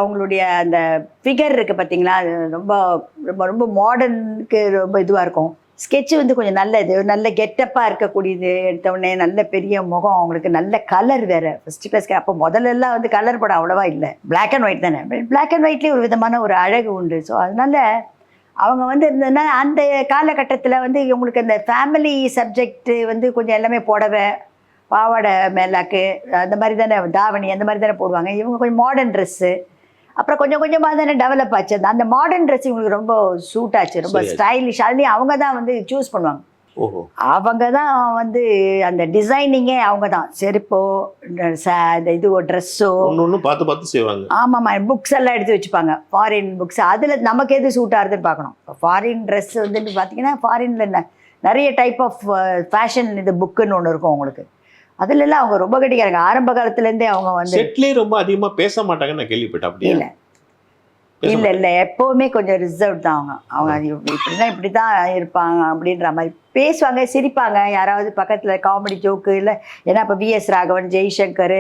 அவங்களுடைய அந்த ஃபிகர் இருக்குது பார்த்தீங்களா, அது ரொம்ப ரொம்ப ரொம்ப மாடர்னுக்கு ரொம்ப இதுவாக இருக்கும். ஸ்கெட்ச் வந்து கொஞ்சம் நல்ல இது நல்ல கெட்டப்பாக இருக்கக்கூடியது. எடுத்தவுடனே நல்ல பெரிய முகம், அவங்களுக்கு நல்ல கலர் வேறு ஃபஸ்ட்டு கிளாஸ். அப்போ முதல்லலாம் வந்து கலர் படம் அவ்வளோவா இல்லை, பிளாக் அண்ட் ஒயிட் தானே. பிளாக் அண்ட் ஒயிட்லேயே ஒரு விதமான ஒரு அழகு உண்டு. ஸோ அதனால் அவங்க வந்து இருந்ததுன்னா அந்த காலகட்டத்தில் வந்து இவங்களுக்கு அந்த ஃபேமிலி சப்ஜெக்ட்டு வந்து கொஞ்சம் எல்லாமே புடவை, பாவாடை மேலாக்கு அந்த மாதிரி தானே, தாவணி அந்த மாதிரி தானே போடுவாங்க. இவங்க கொஞ்சம் மாடர்ன் ட்ரெஸ்ஸு. அப்புறம் கொஞ்சம் கொஞ்சமாக தானே டெவலப் ஆச்சு. அந்த மாடர்ன் ட்ரெஸ் இவங்களுக்கு ரொம்ப சூட் ஆச்சு, ரொம்ப ஸ்டைலிஷ். அதுலேயும் அவங்க தான் வந்து சூஸ் பண்ணுவாங்க. அவங்க தான் வந்து அந்த டிசைனிங்கே அவங்க தான். செருப்போ இந்த இதுவோ ட்ரெஸ்ஸோ ஒன்று பார்த்து பார்த்து செய்வாங்க. ஆமாம்மா, புக்ஸ் எல்லாம் எடுத்து வச்சுப்பாங்க, ஃபாரின் புக்ஸ். அதில் நமக்கு எது சூட் ஆகுதுன்னு பார்க்கணும். ஃபாரின் ட்ரெஸ் வந்துட்டு பார்த்தீங்கன்னா ஃபாரினில் நிறைய டைப் ஆஃப் ஃபேஷன் இது புக்குன்னு ஒன்று இருக்கும் உங்களுக்கு. அதுலலாம் அவங்க ரொம்ப கட்டிக்கிறாங்க. ஆரம்ப காலத்துலேருந்தே அவங்க வந்து செட்லேயே ரொம்ப அதிகமாக பேச மாட்டாங்கன்னு நான் கேள்விப்பட்டேன். அப்படி இல்லை இல்லை இல்லை, எப்போவுமே கொஞ்சம் ரிசர்வ் தான் அவங்க. அவங்க இப்படிதான் இப்படி தான் இருப்பாங்க அப்படின்ற மாதிரி பேசுவாங்க, சிரிப்பாங்க. யாராவது பக்கத்தில் காமெடி ஜோக்கு இல்லை, ஏன்னா இப்போ விஎஸ் ராகவன், ஜெய்சங்கர்,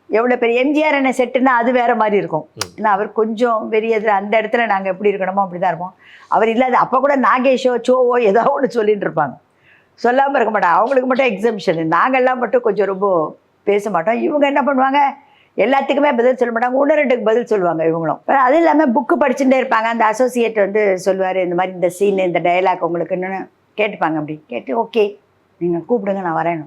எவ்வளோ பெரிய எம்ஜிஆர் என்ன செட்டுன்னா அது வேறு மாதிரி இருக்கும். ஏன்னா அவர் கொஞ்சம் பெரியது, அந்த இடத்துல நாங்கள் எப்படி இருக்கணுமோ அப்படி தான் இருப்போம். அவர் இல்லாத அப்போ கூட நாகேஷோ சோவோ ஏதோ ஒன்று சொல்லிட்டு இருப்பாங்க, சொல்லாமல் இருக்க மாட்டாங்க. அவங்களுக்கு மட்டும் எக்ஸம்ஷன். நாங்கள்லாம் மட்டும் கொஞ்சம் ரொம்ப பேச மாட்டோம். இவங்க என்ன பண்ணுவாங்க, எல்லாத்துக்குமே பதில் சொல்ல மாட்டாங்க, ஒன்று ரெண்டுக்கு பதில் சொல்லுவாங்க இவங்களும். அது இல்லாமல் புக்கு படிச்சுட்டே இருப்பாங்க. அந்த அசோசியேட் வந்து சொல்லுவார், இந்த மாதிரி இந்த சீன் இந்த டயலாக் உங்களுக்குன்னு கேட்டுப்பாங்க. அப்படி கேட்டு ஓகே நீங்கள் கூப்பிடுங்க நான் வரேன்.